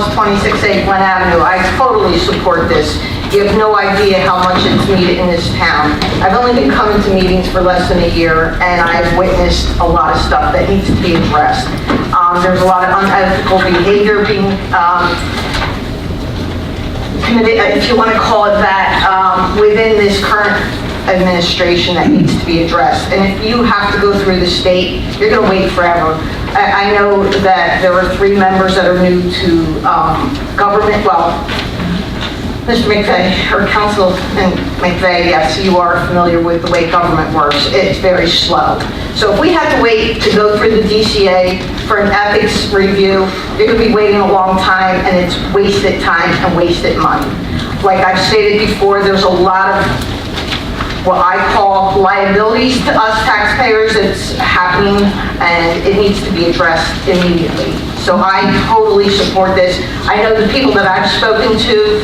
lost 26A Glen Avenue. I totally support this. You have no idea how much it's needed in this town. I've only been coming to meetings for less than a year, and I've witnessed a lot of stuff that needs to be addressed. There's a lot of unethical behavior being committed, if you want to call it that, within this current administration that needs to be addressed. And if you have to go through the state, you're going to wait forever. I know that there are 3 members that are new to government. Well, Mr. McVeigh, or Councilman McVeigh, yes, you are familiar with the way government works. It's very slow. So if we have to wait to go through the DCA for an ethics review, you're going to be waiting a long time, and it's wasted time and wasted money. Like I've stated before, there's a lot of what I call liabilities to us taxpayers that's happening, and it needs to be addressed immediately. So I totally support this. I know the people that I've spoken to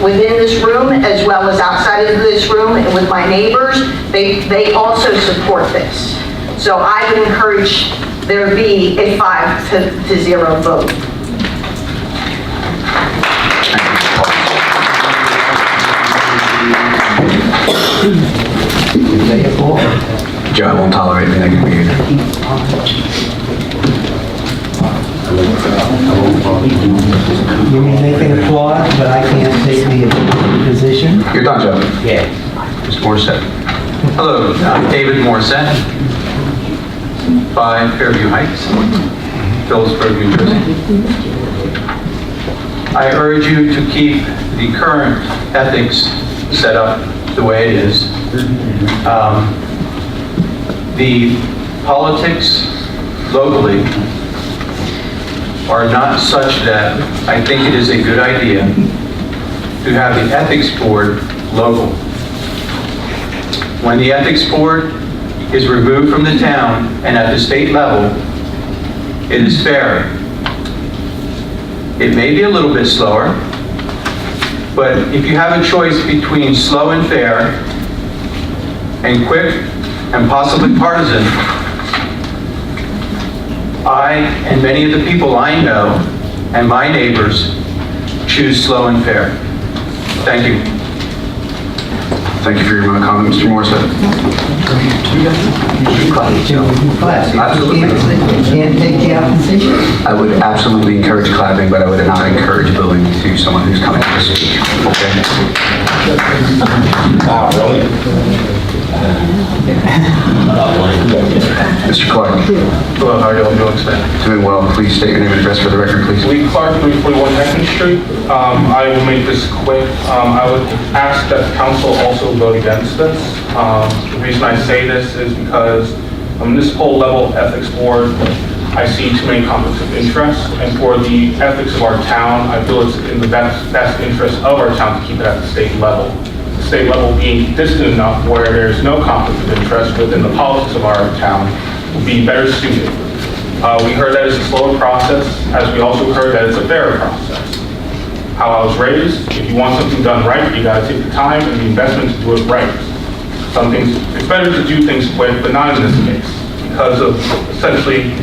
within this room, as well as outside of this room, and with my neighbors, they also support this. So I would encourage there be a 5-0 vote. Joe, I won't tolerate the negative behavior. You mean they can applaud, but I can't take the position? You're done, Joe. Yeah. Mr. Morissette. Hello, I'm David Morissette, 5 Fairview Heights, Phillipsburg, New Jersey. I urge you to keep the current ethics set up the way it is. The politics locally are not such that I think it is a good idea to have the ethics board local. When the ethics board is removed from the town and at the state level, it is fair. It may be a little bit slower, but if you have a choice between slow and fair, and quick and possibly partisan, I and many of the people I know and my neighbors choose slow and fair. Thank you. Thank you for your comment, Mr. Morissette. Absolutely. Can't take the opposition? I would absolutely encourage clapping, but I would not encourage booing to someone who's coming to speak. Okay? Mr. Clark. Hello, how are you all doing today? Doing well. Please state your name and address for the record, please. Lee Clark, 341 Hector Street. I will make this quick. I would ask that the council also vote against this. The reason I say this is because on municipal level ethics board, I see too many conflicts of interest, and for the ethics of our town, I feel it's in the best interest of our town to keep it at the state level. The state level being distant enough where there's no conflict of interest within the politics of our town will be better suited. We heard that it's a slower process, as we also heard that it's a fairer process. How I was raised, if you want something done right, you gotta take the time and the investment to do it right. Some things, it's better to do things quick, but not in this case, because of essentially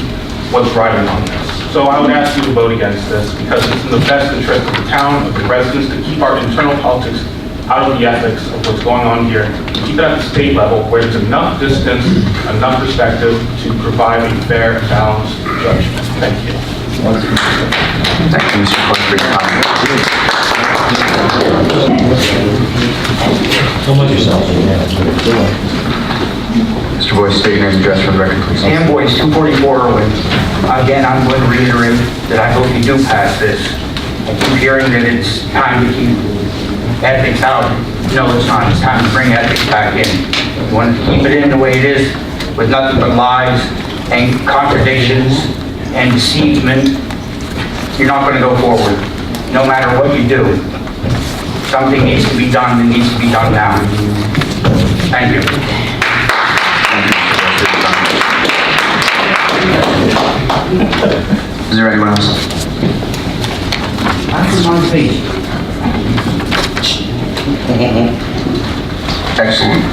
what's riding on this. So I would ask you to vote against this, because it's in the best interest of the town, of the residents, to keep our internal politics out of the ethics of what's going on here, to keep it at the state level where there's enough distance, enough perspective to provide a fair and balanced judgment. Thank you. Thank you, Mr. Clark, for your comment. Mr. Boyce, state your name and address for the record, please. Dan Boyce, 244 Irwin. Again, I'm going to reiterate that I hope you do pass this. I keep hearing that it's time to keep ethics out. No, it's not. It's time to bring ethics back in. You want to keep it in the way it is, with nothing but lies and contradictions and deceitment, you're not going to go forward, no matter what you do. Something needs to be done, and needs to be done now. Thank you. Is there anyone else? That's on page. Excellent.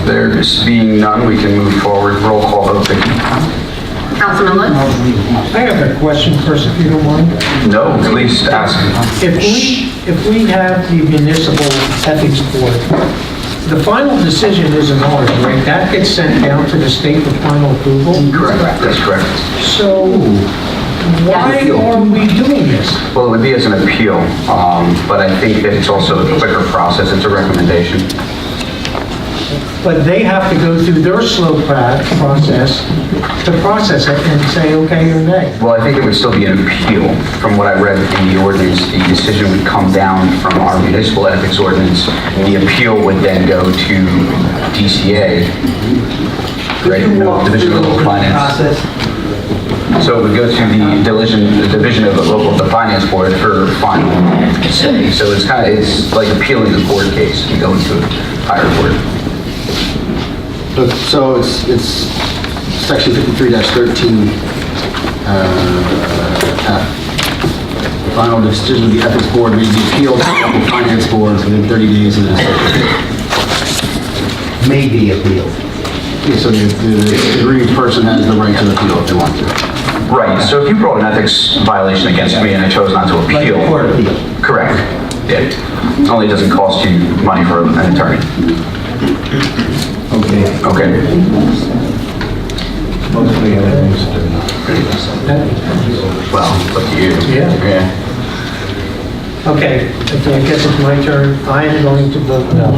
There being none, we can move forward. Roll call vote, Vicki. Councilman Councilman Lutz? I have a question first, if you don't mind. No, please ask. If we have the municipal ethics board, the final decision isn't ours, right? That gets sent down to the state for final approval? Correct. That's correct. So why are we doing this? Well, it would be as an appeal, but I think that it's also a quicker process. It's a recommendation. But they have to go through their slow process to process it and say okay or nay. Well, I think it would still be an appeal. From what I read in the ordinance, the decision would come down from our municipal ethics ordinance. The appeal would then go to DCA, right? No, Division of Local Finance. So it would go to the Division of Local Finance Board for final say. So it's like appealing the court case and going to a higher court. So it's section 53-13, F. Final decision of the ethics board may be appealed to the local finance board within 30 days of the May be appealed. Yeah, so the aggrieved person has the right to appeal if they want to. Right, so if you brought an ethics violation against me and I chose not to Like appeal. a court appeal. Correct. Yeah. Only it doesn't cost you money for an attorney. Okay. Okay. Well, it's up to you. Yeah. Okay, I guess it's my turn. I am going to vote no.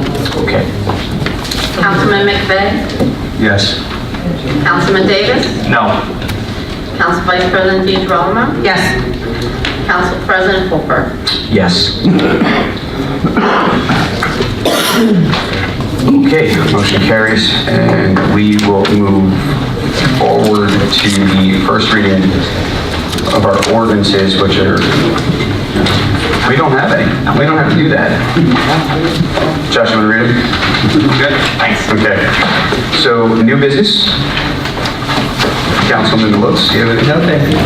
Okay. Councilman McVeigh? Yes. Councilman Davis? No. Council Vice President DeGirolamo? Yes. Council President Fulper? Yes. Okay, motion carries, and we will move forward to the first reading of our ordinances, which are, we don't have any. We don't have to do that. Josh, you want to read them? Good, thanks. Okay, so new business. Councilman Lutz, do you have anything? No, thank you.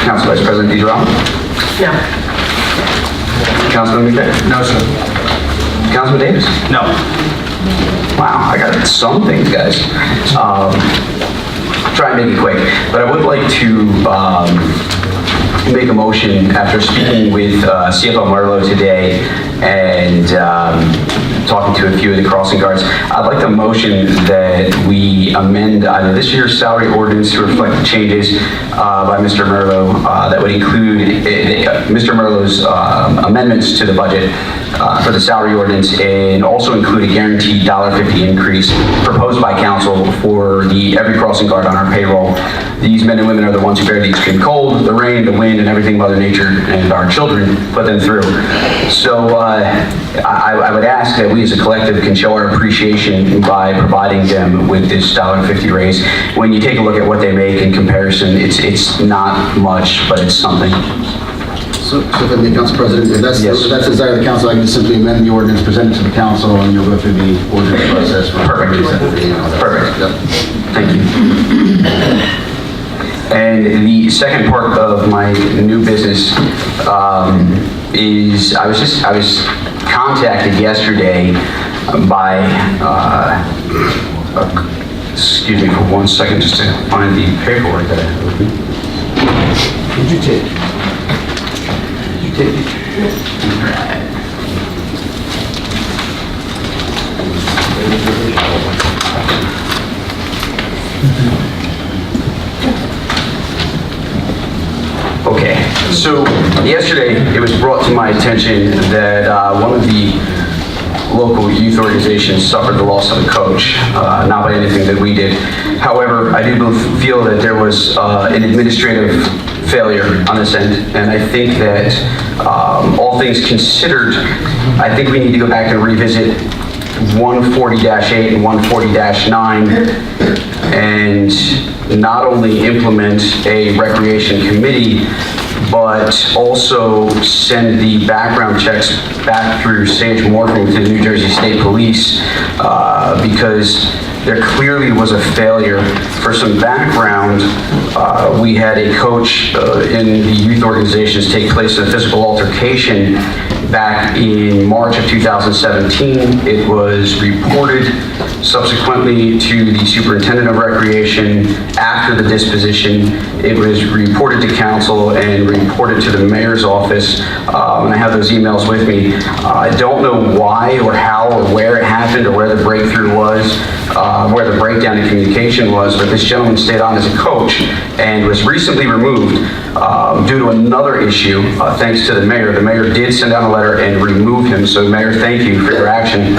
Council Vice President DeGirolamo? No. Councilman McVeigh? No, sir. Councilman Davis? No. Wow, I got some things, guys. Try and make it quick, but I would like to make a motion after speaking with CFO Marlowe today and talking to a few of the crossing guards. I'd like to motion that we amend either this year's salary ordinance to reflect the changes by Mr. Marlowe that would include Mr. Marlowe's amendments to the budget for the salary ordinance, and also include a guaranteed $1.50 increase proposed by council for every crossing guard on our payroll. These men and women are the ones who bear the extreme cold, the rain, the wind, and everything Mother Nature and our children put them through. So I would ask that we as a collective can show our appreciation by providing them with this $1.50 raise. When you take a look at what they make in comparison, it's not much, but it's something. So then the council president, if that's, Yes. if that's the desire of the council, I can just simply amend the ordinance, present it to the council, and you'll go through the ordinance process. Perfect. Perfect. Yep. Thank you. And the second part of my new business is I was contacted yesterday by excuse me for 1 second just to find the paperwork that I have with me. Did you take? Okay, so yesterday it was brought to my attention that one of the local youth organizations suffered the loss of a coach, not by anything that we did. However, I do feel that there was an administrative failure on this end, and I think that all things considered, I think we need to go back and revisit 140-8 and 140-9 and not only implement a recreation committee, but also send the background checks back through Sage Morgan to the New Jersey State Police, because there clearly was a failure. For some background, we had a coach in the youth organizations take place in a physical altercation back in March of 2017. It was reported Subsequently to the superintendent of recreation, after the disposition, it was reported to council and reported to the mayor's office, and I have those emails with me. I don't know why or how or where it happened or where the breakthrough was, where the breakdown in communication was, but this gentleman stayed on as a coach and was recently removed due to another issue, thanks to the mayor. The mayor did send out a letter and remove him, so Mayor, thank you for your action.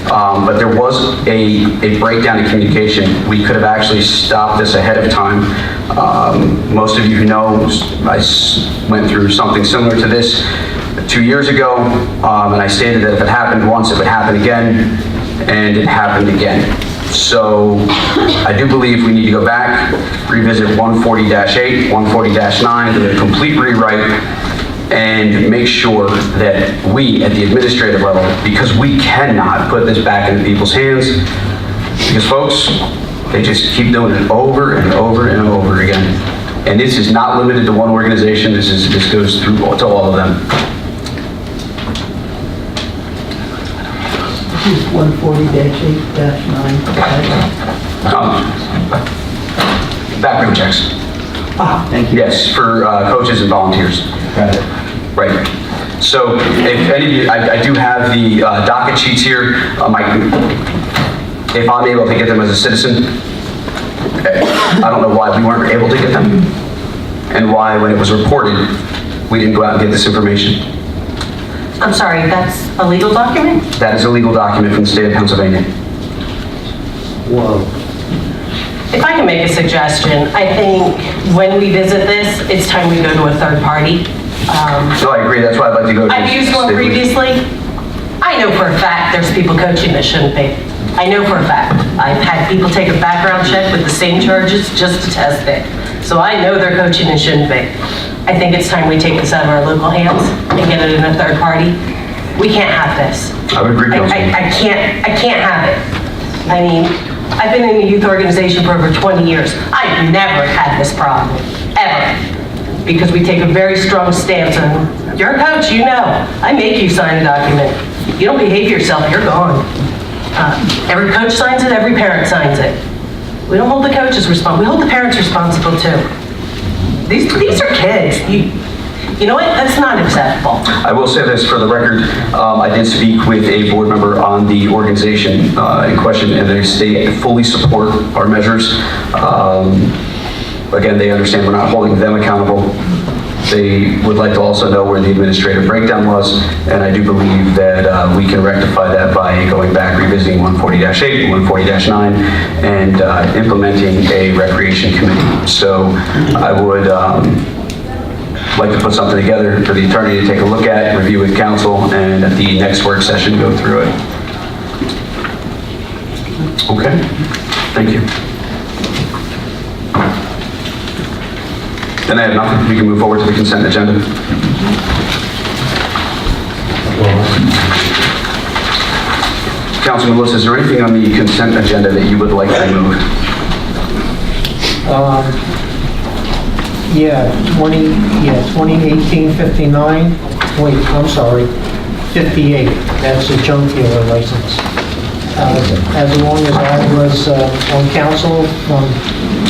But there was a breakdown in communication. We could have actually stopped this ahead of time. Most of you who know, I went through something similar to this 2 years ago, and I stated that if it happened once, it would happen again, and it happened again. So I do believe we need to go back, revisit 140-8, 140-9, do a complete rewrite, and make sure that we, at the administrative level, because we cannot put this back into people's hands, because folks, they just keep doing it over and over and over again. And this is not limited to one organization, this goes through to all of them. 140-8-9. Background checks. Thank you. Yes, for coaches and volunteers. Got it. Right. So if any of you, I do have the docket sheets here. If I'm able to get them as a citizen, I don't know why we weren't able to get them, and why, when it was reported, we didn't go out and get this information. I'm sorry, that's a legal document? That is a legal document from the state of Pennsylvania. Whoa. If I can make a suggestion, I think when we visit this, it's time we go to a third party. So I agree, that's why I'd like to go to. I've used one state. previously. I know for a fact there's people coaching that shouldn't be. I know for a fact. I've had people take a background check with the same charges just to test it. So I know they're coaching and shouldn't be. I think it's time we take this out of our local hands and get it in a third party. We can't have this. I would agree, Councilman. I can't have it. I mean, I've been in the youth organization for over 20 years. I've never had this problem, ever. Because we take a very strong stance on, you're a coach, you know. I make you sign a document. You don't behave yourself, you're gone. Every coach signs it, every parent signs it. We don't hold the coaches responsible, we hold the parents responsible too. These are kids. You know what? That's not acceptable. I will say this for the record, I did speak with a board member on the organization in question, and they fully support our measures. Again, they understand we're not holding them accountable. They would like to also know where the administrative breakdown was, and I do believe that we can rectify that by going back, revisiting 140-8, 140-9, and implementing a recreation committee. So I would like to put something together for the attorney to take a look at, review with council, and at the next work session, go through it. Okay, thank you. Then I have nothing. We can move forward to the consent agenda. Councilman Lewis, is there anything on the consent agenda that you would like removed? Yeah, 2018-59, wait, I'm sorry, 58, that's a junk dealer license. As long as I was on council from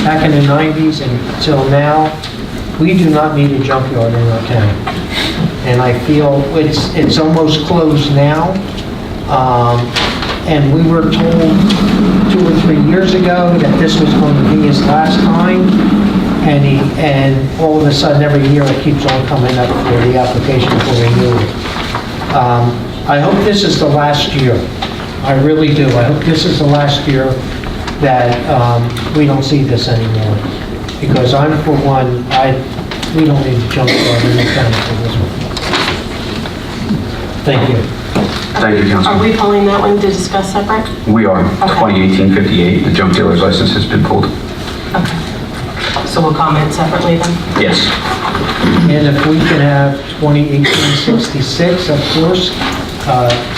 back in the 90s until now, we do not need a junkyard in our town. And I feel it's almost closed now. And we were told 2 or 3 years ago that this was going to be his last time. And all of a sudden, every year it keeps on coming up for the application for renewal. I hope this is the last year. I really do. I hope this is the last year that we don't see this anymore. Because I'm for one, we don't need a junkyard in the town for this one. Thank you. Thank you, Are Councilman. we pulling that one to discuss separate? We are. 2018-58, the junk dealer's license has been pulled. Okay. So we'll comment separately then? Yes. And if we can have 2018-66, of course,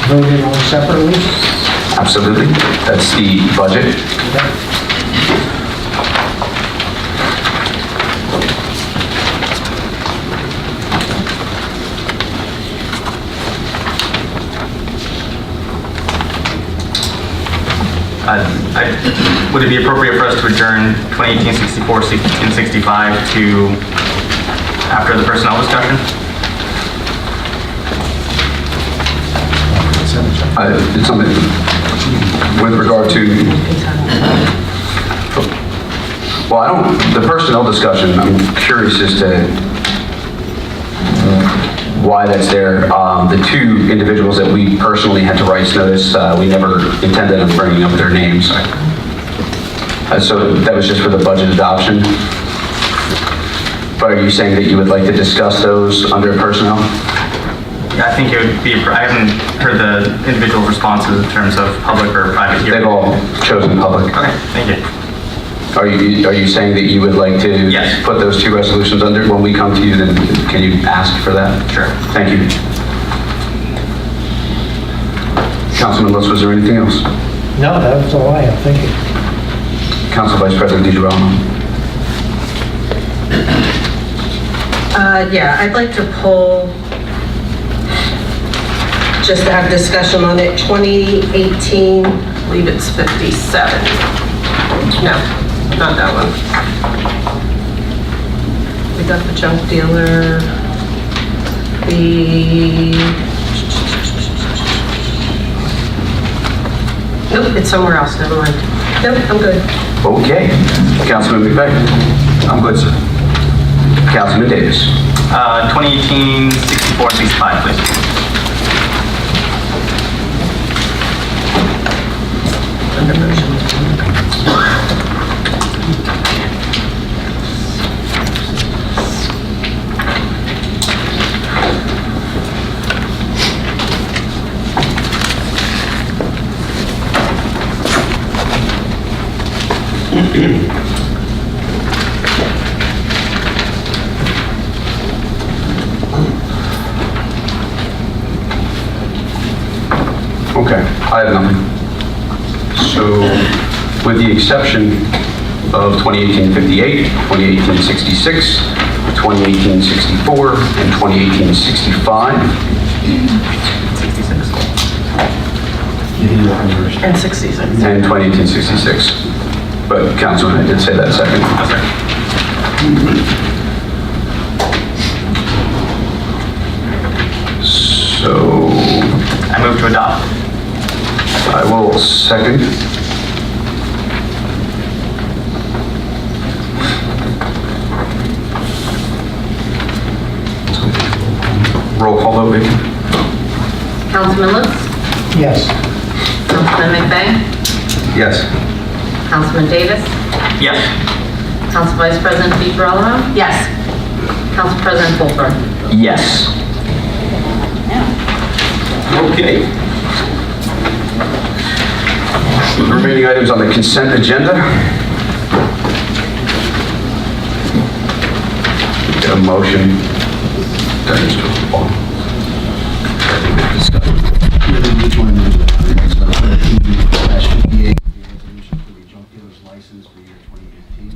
voted on separately. Absolutely. That's the budget. would it be appropriate for us to adjourn 2018-64, 1665 to after the personnel discussion? It's something with regard to, well, the personnel discussion, I'm curious as to why that's there. The two individuals that we personally had to rights notice, we never intended on bringing up their names. So that was just for the budget adoption. But are you saying that you would like to discuss those under personnel? Yeah, I think it would be, I haven't heard the individual responses in terms of public or private hearing. They've all chosen public. Okay, thank you. Are you saying that you would like to Yes. put those two resolutions under? When we come to you, then can you ask for that? Sure. Thank you. Councilman Lutz, was there anything else? No, that's all I have, thank you. Council Vice President DiGirolamo. Yeah, I'd like to pull, just to have discussion on it, 2018, I believe it's 57. No, not that one. We got the junk dealer, nope, it's somewhere else, never mind. Nope, I'm good. Okay. Councilman McVeigh. I'm good, sir. Councilman Davis. 2018-64, 65, please. Okay, I have nothing. So, with the exception of 2018-58, 2018-66, 2018-64, and 2018-65, And 66. and 2018-66. But Councilman, I did say that second. So, I move to adopt. I will second. Roll call vote, Vicky. Councilman Lutz? Yes. Councilman McVeigh? Yes. Councilman Davis? Yes. Council Vice President DeGirolamo? Yes. Council President Phillipsburg? Yes. Okay. The remaining items on the consent agenda. Get a motion. Which one is it? -58, the resolution for the junk dealer's license for year 2018.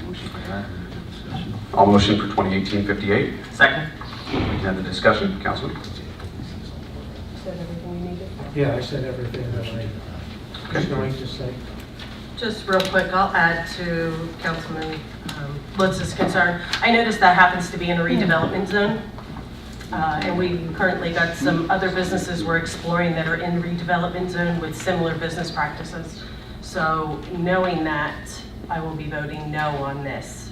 Motion for that, and the discussion. All motion for 2018-58. Second? We can have the discussion, Councilman. Yeah, I said everything that I was going to say. Just real quick, I'll add to Councilman Lutz's concern. I noticed that happens to be in a redevelopment zone. And we currently got some other businesses we're exploring that are in redevelopment zone with similar business practices. So knowing that, I will be voting no on this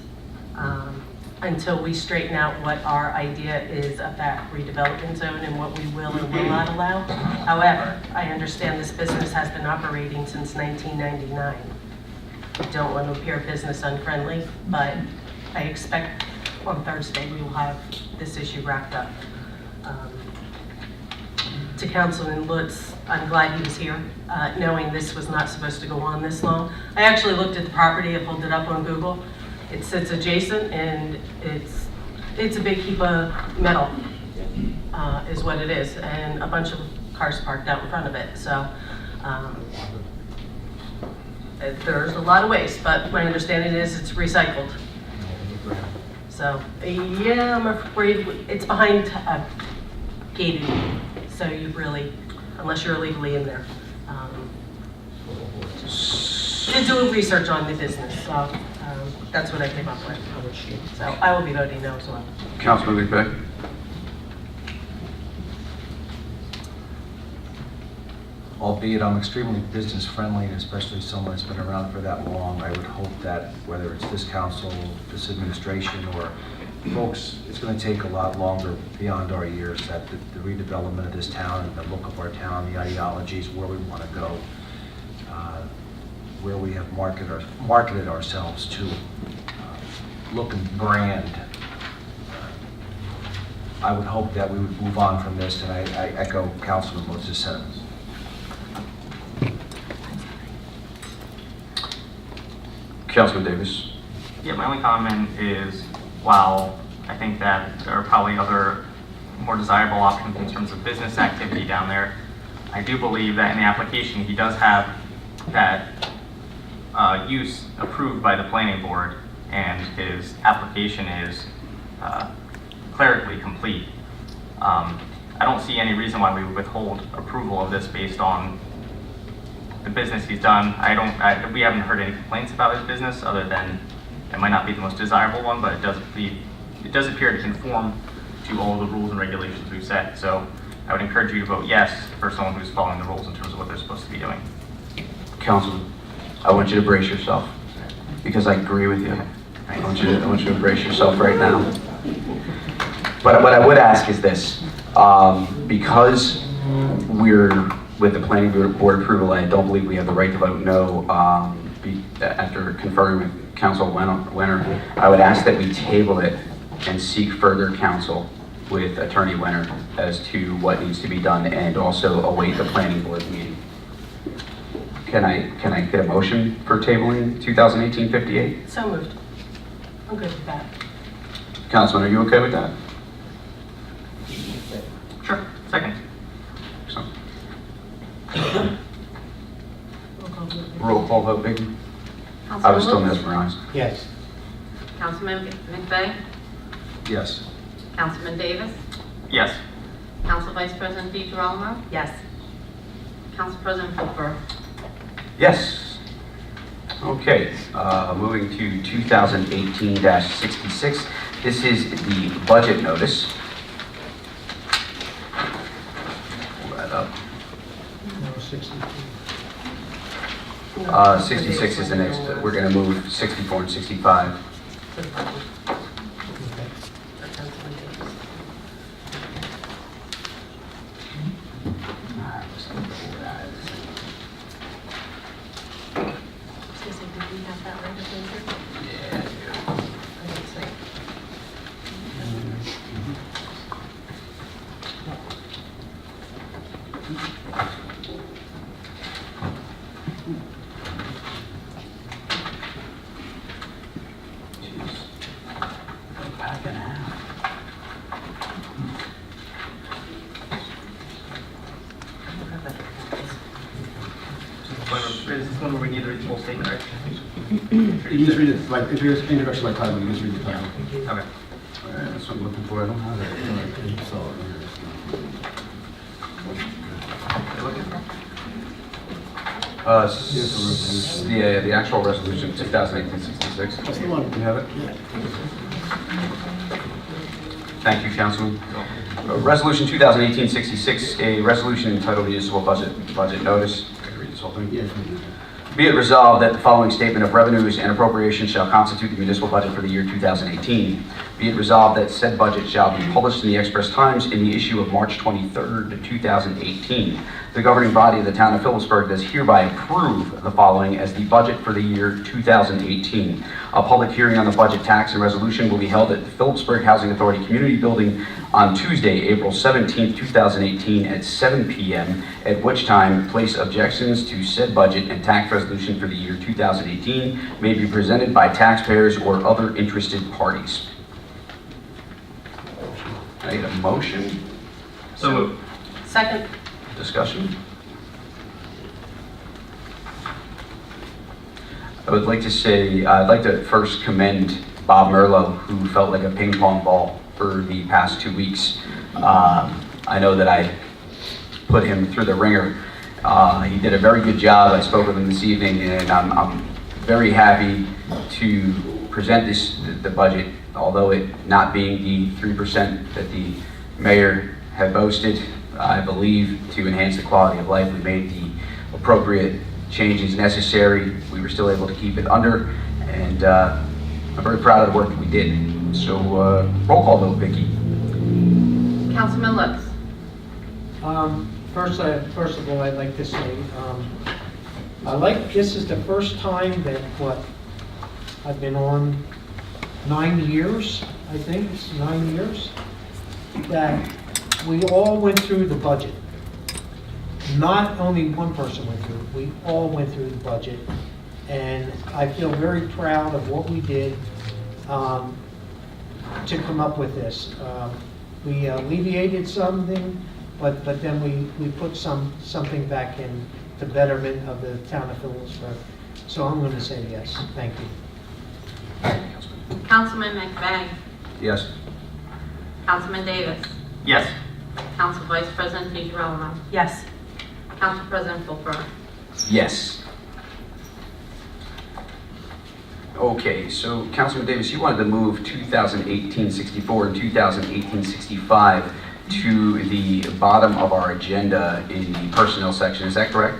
until we straighten out what our idea is of that redevelopment zone and what we will and will not allow. However, I understand this business has been operating since 1999. I don't want to appear business unfriendly, but I expect on Thursday we will have this issue wrapped up. To Councilman Lutz, I'm glad he was here, knowing this was not supposed to go on this long. I actually looked at the property, I pulled it up on Google. It sits adjacent and it's a big heap of metal, is what it is, and a bunch of cars parked out in front of it. So there's a lot of waste, but my understanding is it's recycled. So, yeah, I'm afraid it's behind a gated, so you really, unless you're illegally in there. did do research on the business, so that's what I came up with. So I will be voting no as well. Councilman McVeigh? Albeit I'm extremely business friendly, and especially someone that's been around for that long, I would hope that whether it's this council, this administration, or folks, it's going to take a lot longer beyond our years, that the redevelopment of this town and the look of our town, the ideologies, where we want to go, where we have marketed ourselves to, look and brand. I would hope that we would move on from this, and I echo Councilman Moses' sentiments. Councilman Davis? Yeah, my only comment is, while I think that there are probably other more desirable options in terms of business activity down there, I do believe that in the application, he does have that use approved by the planning board, and his application is clerically complete. I don't see any reason why we would withhold approval of this based on the business he's done. We haven't heard any complaints about his business, other than it might not be the most desirable one, but it does appear to conform to all the rules and regulations we've set. So I would encourage you to vote yes for someone who's following the rules in terms of what they're supposed to be doing. Councilman, I want you to brace yourself, because I agree with you. I want you to brace yourself right now. But what I would ask is this, because we're with the planning board approval, I don't believe we have the right to vote no after conferring with Council Wenner. I would ask that we table it and seek further counsel with Attorney Wenner as to what needs to be done, and also await the planning board meeting. Can I get a motion for tabling 2018-58? So moved. I'm good with that. Councilman, are you okay with that? Sure. Second. So. Roll call vote, Biggie? I was still mesmerized. Yes. Councilman McVeigh? Yes. Councilman Davis? Yes. Council Vice President DeGirolamo? Yes. Council President Phillipsburg? Yes. Okay, moving to 2018-66. This is the budget notice. Pull that up. No, 62. 66 is the next, we're going to move 64 and 65. Okay. Is this one where we need to read the whole statement, right? You just read it, like, introduction by title, you just read the title. Okay. That's what I'm looking for, I don't have it. The actual resolution, 2018-66. That's the one. You have it? Thank you, Councilman. Resolution 2018-66, a resolution entitled Municipal Budget Notice. Can I read this whole thing? Yes. Be it resolved that the following statement of revenues and appropriations shall constitute the municipal budget for the year 2018. Be it resolved that said budget shall be published in the Express Times in the issue of March 23rd, 2018. The governing body of the town of Phillipsburg does hereby approve the following as the budget for the year 2018. A public hearing on the budget, tax, and resolution will be held at the Phillipsburg Housing Authority Community Building on Tuesday, April 17th, 2018 at 7 p.m., at which time place objections to said budget and tax resolution for the year 2018 may be presented by taxpayers or other interested parties. I need a motion. So moved. Second. Discussion? I would like to say, I'd like to first commend Bob Merlo, who felt like a ping pong ball for the past 2 weeks. I know that I put him through the ringer, He did a very good job. I spoke with him this evening, and I'm very happy to present the budget, although it not being the 3% that the mayor had boasted. I believe to enhance the quality of life, we made the appropriate changes necessary. We were still able to keep it under, and I'm very proud of the work that we did. So roll call vote, Vicki. Councilman Lutz. First of all, I'd like to say, this is the first time that, I've been on 9 years, I think, it's 9 years, that we all went through the budget. Not only one person went through it, we all went through the budget. And I feel very proud of what we did to come up with this. We alleviated something, but then we put something back in the betterment of the town of Phillipsburg. So I'm going to say yes. Thank you. Councilman McVeigh. Yes. Councilman Davis. Yes. Council Vice President DeGirolamo. Yes. Council President Philipsburg. Yes. Okay, so Councilman Davis, you wanted to move 2018-64 and 2018-65 to the bottom of our agenda in the personnel section, is that correct?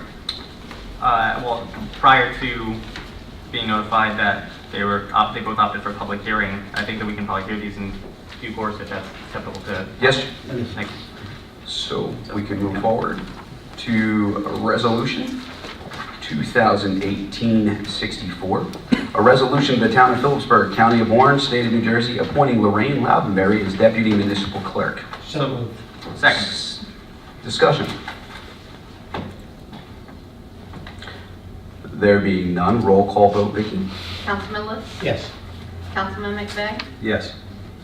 Well, prior to being notified that they both opted for public hearing, I think that we can probably hear these in due course if that's acceptable to. Yes. Thank you. So we can move forward to a resolution 2018-64. A resolution of the Town of Phillipsburg, County of Warren, State of New Jersey, appointing Lorraine Loudenberry as Deputy Municipal Clerk. So moved. Second. Discussion. There being none, roll call vote, Vicki. Councilman Lutz. Yes. Councilman McVeigh. Yes.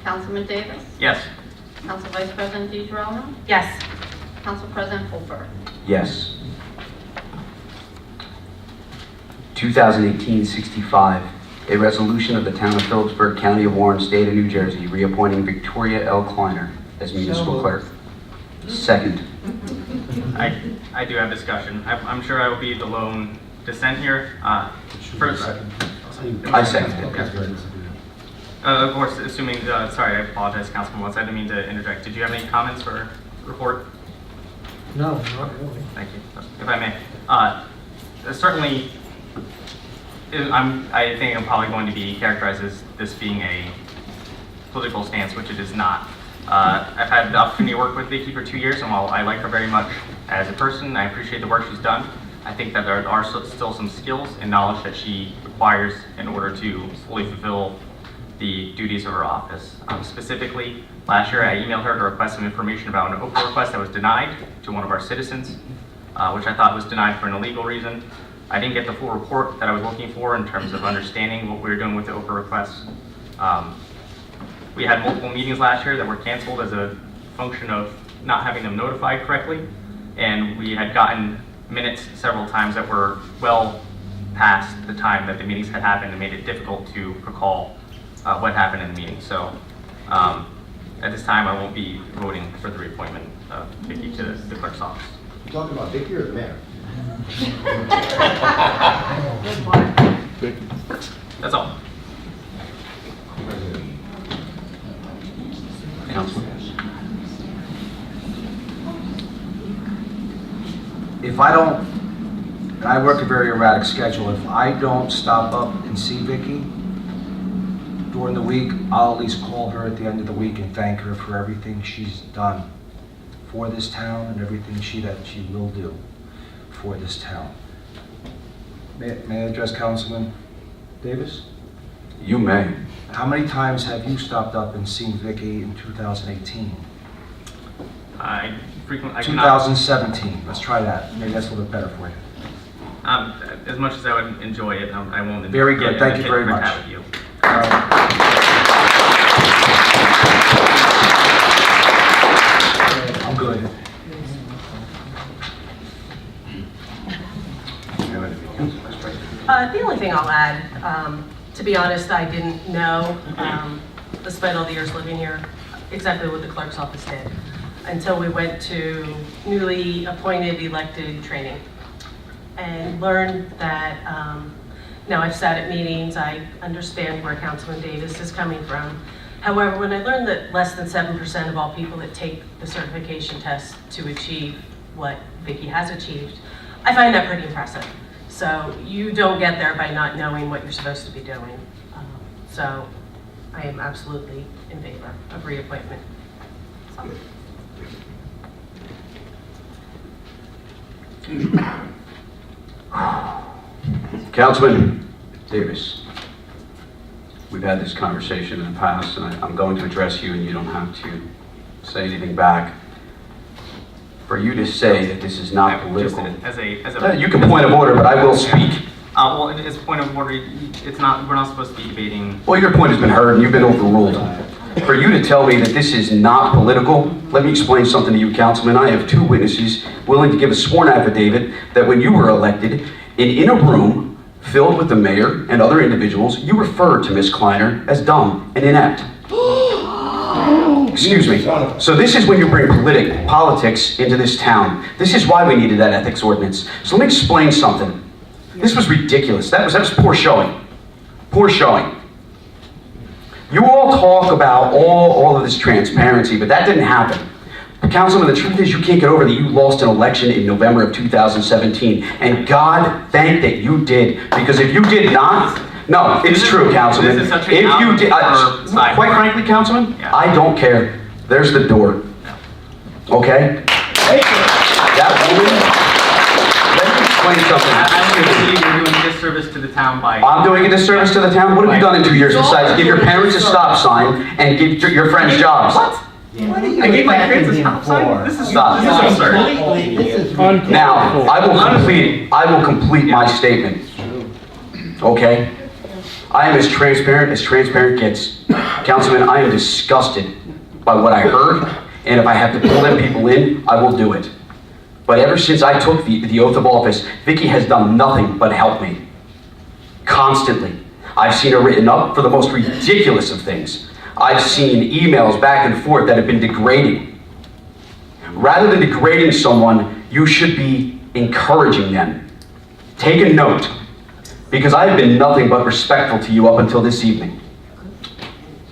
Councilman Davis. Yes. Council Vice President DeGirolamo. Yes. Council President Philipsburg. Yes. 2018-65, a resolution of the Town of Phillipsburg, County of Warren, State of New Jersey, reappointing Victoria L. Kleiner as Municipal Clerk. Second. I do have discussion. I'm sure I will be the lone dissent here. First, I second it. okay. Of course, assuming, sorry, I apologize, Councilman Watts, I didn't mean to interject. Did you have any comments or report? No, not really. Thank you. If I may. Certainly, I think I'm probably going to be characterized as this being a political stance, which it is not. I've had the opportunity to work with Vicki for 2 years, and while I like her very much as a person, I appreciate the work she's done. I think that there are still some skills and knowledge that she requires in order to fully fulfill the duties of her office. Specifically, last year I emailed her to request some information about an OPA request that was denied to one of our citizens, which I thought was denied for an illegal reason. I didn't get the full report that I was looking for in terms of understanding what we were doing with the OPA requests. We had multiple meetings last year that were canceled as a function of not having them notified correctly, and we had gotten minutes several times that were well past the time that the meetings had happened and made it difficult to recall what happened in the meeting. So at this time, I won't be voting for the reappointment of Vicki to the clerk's office. You talking about Vicki or the mayor? That's all. If I don't, and I work a very erratic schedule, if I don't stop up and see Vicki during the week, I'll at least call her at the end of the week and thank her for everything she's done for this town and everything that she will do for this town. May I address Councilman Davis? You may. How many times have you stopped up and seen Vicki in 2018? I frequently. 2017, let's try that. Maybe that's a little bit better for you. As much as I would enjoy it, I won't. Very good. Thank you very much. With you. I'm good. The only thing I'll add, to be honest, I didn't know, despite all the years living here, exactly what the clerk's office did. until we went to newly appointed elected training and learned that, now I've sat at meetings, I understand where Councilman Davis is coming from. However, when I learned that less than 7% of all people that take the certification test to achieve what Vicki has achieved, I find that pretty impressive. So you don't get there by not knowing what you're supposed to be doing. So I am absolutely in favor of reappointment. So. Councilman Davis, we've had this conversation in the past, and I'm going to address you, and you don't have to say anything back. For you to say that this is not political, you can point of order, but I will speak. Well, as a point of order, it's not, we're not supposed to be debating. Well, your point has been heard, and you've been overruled. For you to tell me that this is not political, let me explain something to you, Councilman. I have 2 witnesses willing to give a sworn affidavit that when you were elected, in a room filled with the mayor and other individuals, you referred to Ms. Kleiner as dumb and inept. Excuse me. So this is when you bring politics into this town. This is why we needed that ethics ordinance. So let me explain something. This was ridiculous. That was poor showing. Poor showing. You all talk about all of this transparency, but that didn't happen. But Councilman, the truth is you can't get over that you lost an election in November of 2017. And God thank that you did. Because if you did not, no, it's true, Councilman. This is such an If you did, sidebar. quite frankly, Councilman, Yeah. I don't care. There's the door. Okay? That woman, let me explain something. I believe you're doing a disservice to the town by. I'm doing a disservice to the town? What have you done in 2 years besides give your parents a stop sign and give your friends jobs? What? I gave my parents a stop sign? This is absurd. Now, I will complete my statement. Okay? I am as transparent gets. Councilman, I am disgusted by what I heard, and if I have to pull them people in, I will do it. But ever since I took the oath of office, Vicki has done nothing but help me. Constantly. I've seen her written up for the most ridiculous of things. I've seen emails back and forth that have been degrading. Rather than degrading someone, you should be encouraging them. Take a note, because I have been nothing but respectful to you up until this evening.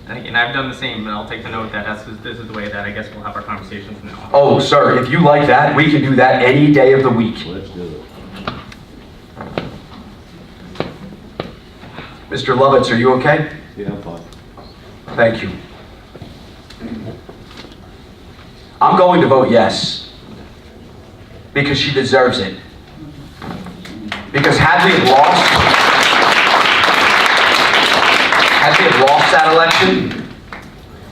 And I've done the same, and I'll take the note that this is the way that I guess we'll have our conversations now. Oh, sir, if you like that, we can do that any day of the week. Let's do it. Mr. Lovitz, are you okay? Yeah, I'm fine. Thank you. I'm going to vote yes, because she deserves it. Because had we lost that election,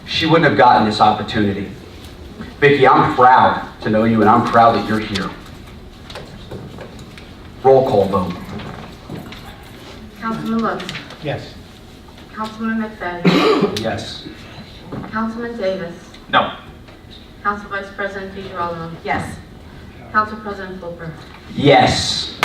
she wouldn't have gotten this opportunity. Vicki, I'm proud to know you, and I'm proud that you're here. Roll call vote. Councilman Lutz. Yes. Councilman McVeigh. Yes. Councilman Davis. No. Council Vice President DeGirolamo. Yes. Council President Flipper. Yes.